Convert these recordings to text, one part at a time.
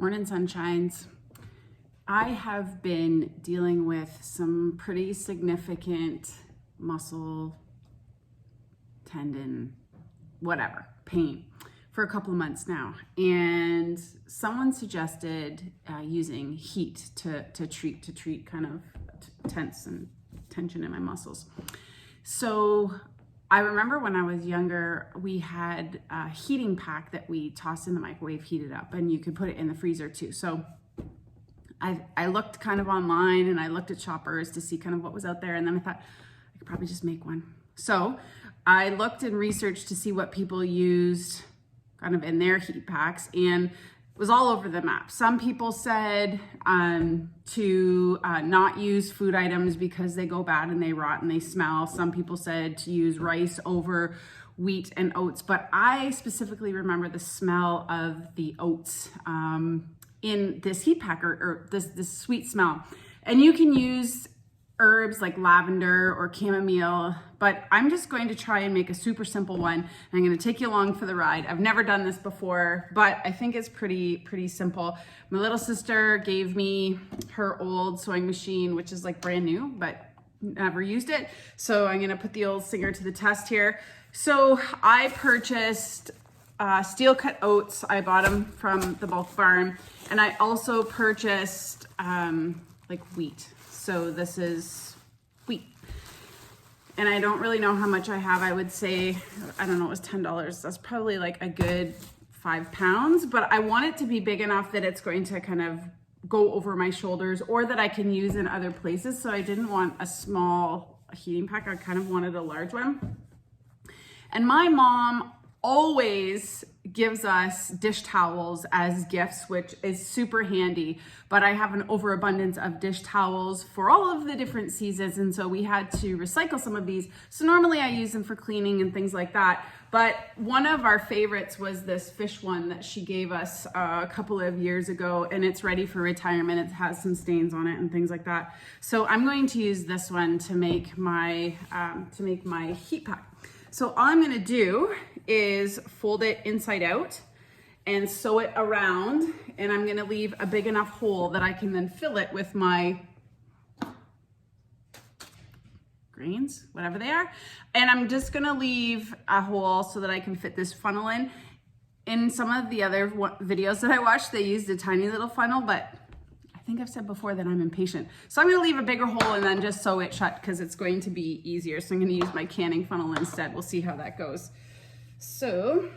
Morning, sunshines. I have been dealing with some pretty significant muscle, tendon, whatever, pain for a couple of months now. And someone suggested using heat to treat kind of tense and tension in my muscles. So I remember when I was younger, we had a heating pack that we tossed in the microwave, heated up, and you could put it in the freezer too. So I looked kind of online and I looked at Shoppers to see kind of what was out there. And then I thought I could probably just make one. So I looked and researched to see what people used kind of in their heat packs, and it was all over the map. Some people said to not use food items because they go bad and they rot and they smell. Some people said to use rice over wheat and oats, but I specifically remember the smell of the oats in this heat pack, or this sweet smell. And you can use herbs like lavender or chamomile, but I'm just going to try and make a super simple one. I'm going to take you along for the ride. I've never done this before, but I think it's pretty simple. My little sister gave me her old sewing machine, which is like brand new, but never used it. So I'm going to put the old Singer to the test here. So I purchased steel cut oats. I bought them from the bulk barn, and I also purchased like wheat. So this is wheat. And I don't really know how much I have. I would say, I don't know, it was $10. That's probably like a good 5 pounds, but I want it to be big enough that it's going to kind of go over my shoulders or that I can use in other places. So I didn't want a small heating pack. I kind of wanted a large one. And my mom always gives us dish towels as gifts, which is super handy, but I have an overabundance of dish towels for all of the different seasons, and so we had to recycle some of these. So normally I use them for cleaning and things like that, but one of our favorites was this fish one that she gave us a couple of years ago, and it's ready for retirement. It has some stains on it and things like that. So I'm going to use this one to make my heat pack. So all I'm gonna do is fold it inside out and sew it around, and I'm gonna leave a big enough hole that I can then fill it with my grains, whatever they are. And I'm just gonna leave a hole so that I can fit this funnel in. In some of the other videos that I watched, they used a tiny little funnel, but I think I've said before that I'm impatient. So I'm gonna leave a bigger hole and then just sew it shut because it's going to be easier. So I'm gonna use my canning funnel instead. We'll see how that goes. So,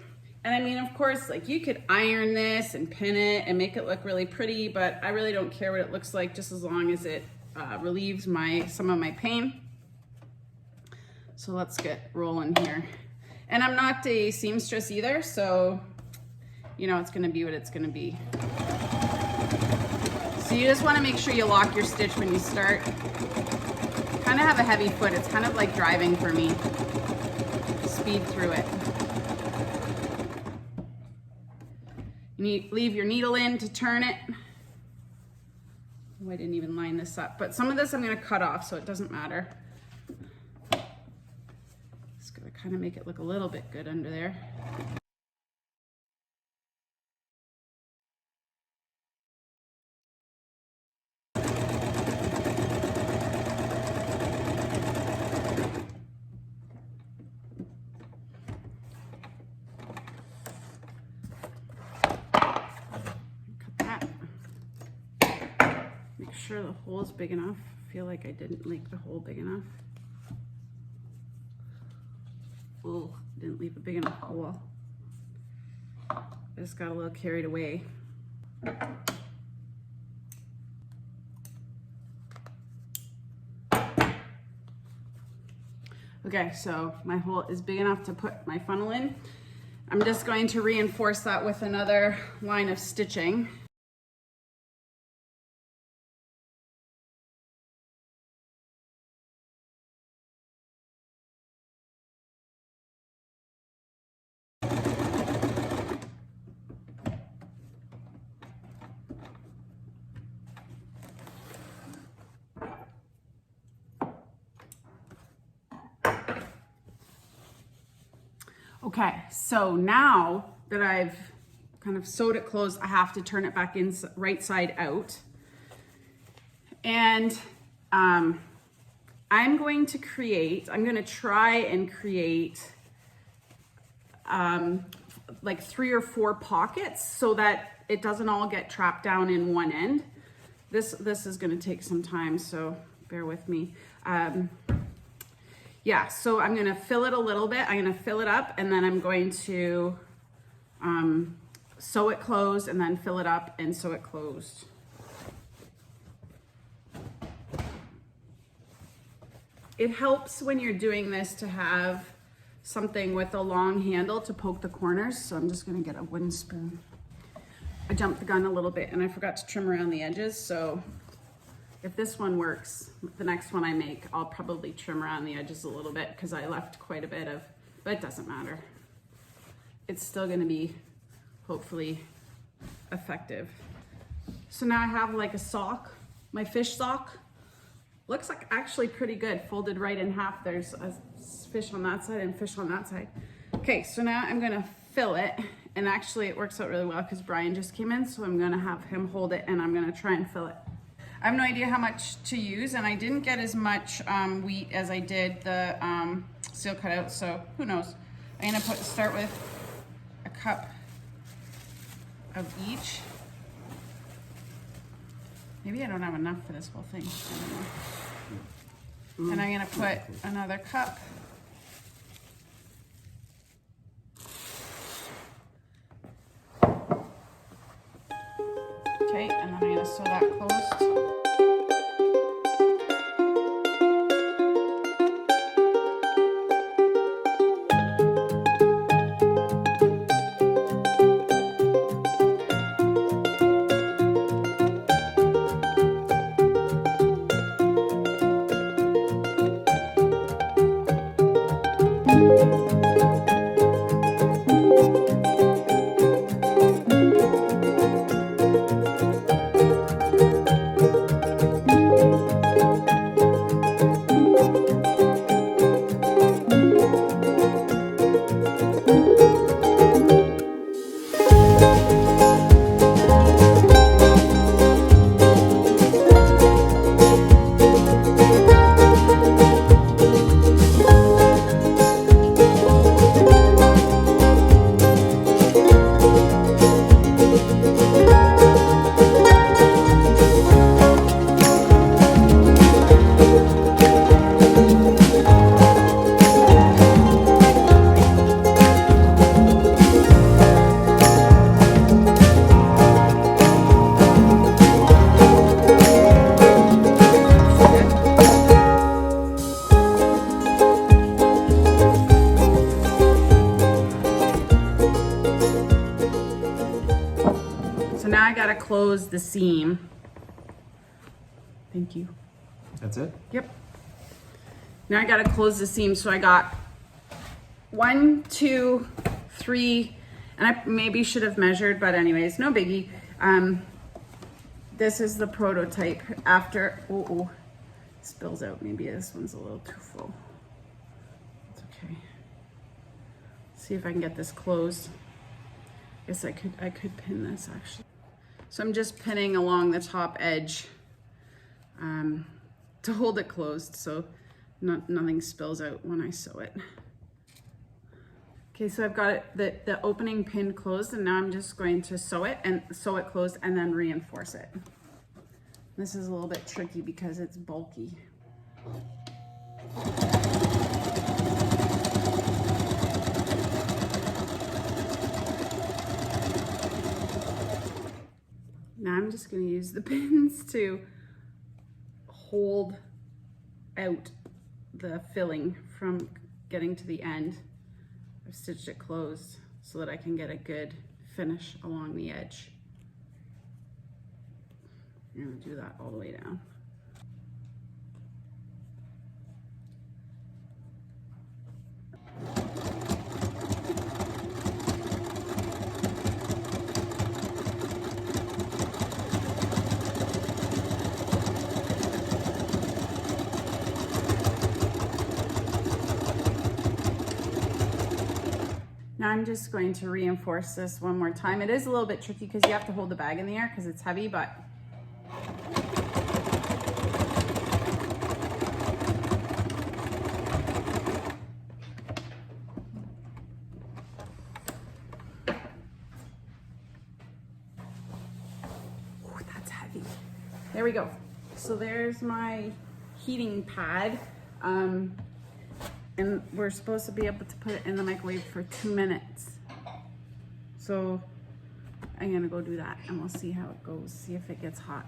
and I mean, of course, like you could iron this and pin it and make it look really pretty, but I really don't care what it looks like, just as long as it relieves some of my pain. So let's get rolling here. And I'm not a seamstress either, so you know, it's gonna be what it's gonna be. So you just want to make sure you lock your stitch when you start. Kind of have a heavy foot. It's kind of like driving for me. Speed through it. You leave your needle in to turn it. Oh, I didn't even line this up, but some of this I'm going to cut off so it doesn't matter. Just going to kind of make it look a little bit good under there. Make sure the hole is big enough. I feel like I didn't make the hole big enough. Oh, didn't leave a big enough hole. I just got a little carried away. Okay, so my hole is big enough to put my funnel in. I'm just going to reinforce that with another line of stitching. Okay, so now that I've kind of sewed it closed. I have to turn it back in right side out. And I'm going to try and create like 3 or 4 pockets so that it doesn't all get trapped down in one end. This is going to take some time, so bear with me. Yeah, so I'm going to fill it a little bit. I'm going to fill it up, and then I'm going to sew it closed, and then fill it up and sew it closed. It helps when you're doing this to have something with a long handle to poke the corners. So I'm just going to get a wooden spoon. I jumped the gun a little bit and I forgot to trim around the edges. So if this one works, the next one I make, I'll probably trim around the edges a little bit because I left quite a bit of, but it doesn't matter. It's still going to be hopefully effective. So now I have like a sock, my fish sock. Looks like actually pretty good, folded right in half. There's a fish on that side and fish on that side. Okay, so now I'm gonna fill it, and actually it works out really well because Brian just came in, so I'm gonna have him hold it and I'm gonna try and fill it. I have no idea how much to use, and I didn't get as much wheat as I did the seal cutout, so who knows. I'm gonna start with a cup of each. Maybe I don't have enough for this whole thing. I don't know. And I'm gonna put another cup. Okay, and then I'm gonna sew that closed. Now I gotta close the seam. Thank you. That's it? Yep. Now I gotta close the seam. So I got 1, 2, 3, and I maybe should have measured, but anyways, no biggie. This is the prototype after, spills out. Maybe this one's a little too full. It's okay. See if I can get this closed. Guess I could pin this actually. So I'm just pinning along the top edge to hold it closed so nothing spills out when I sew it. Okay, so I've got it, the opening pin closed, and now I'm just going to sew it closed and then reinforce it. This is a little bit tricky because it's bulky. Now I'm just going to use the pins to hold out the filling from getting to the end. I've stitched it closed so that I can get a good finish along the edge. I'm going to do that all the way down. Now I'm just going to reinforce this one more time. It is a little bit tricky because you have to hold the bag in the air because it's heavy, but that's heavy. There we go. So there's my heating pad. And we're supposed to be able to put it in the microwave for 2 minutes. So I'm gonna go do that and we'll see how it goes, see if it gets hot.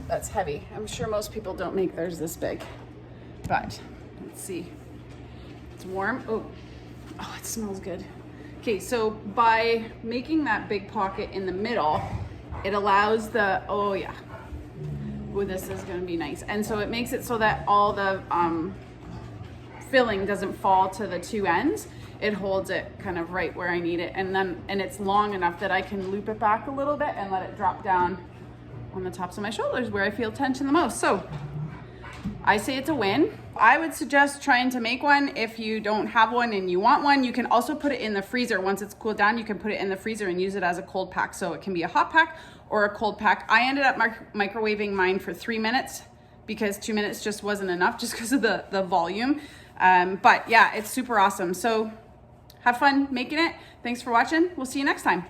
That's heavy. I'm sure most people don't make theirs this big, but let's see. It's warm. Oh, it smells good. Okay, so by making that big pocket in the middle, it allows the, oh yeah. Ooh, this is gonna be nice. And so it makes it so that all the filling doesn't fall to the two ends. It holds it kind of right where I need it. And it's long enough that I can loop it back a little bit and let it drop down on the tops of my shoulders where I feel tension the most. So I say it's a win. I would suggest trying to make one. If you don't have one and you want one, you can also put it in the freezer. Once it's cooled down, you can put it in the freezer and use it as a cold pack. So it can be a hot pack or a cold pack. I ended up microwaving mine for 3 minutes because 2 minutes just wasn't enough just because of the volume. But yeah, it's super awesome. So have fun making it. Thanks for watching. We'll see you next time.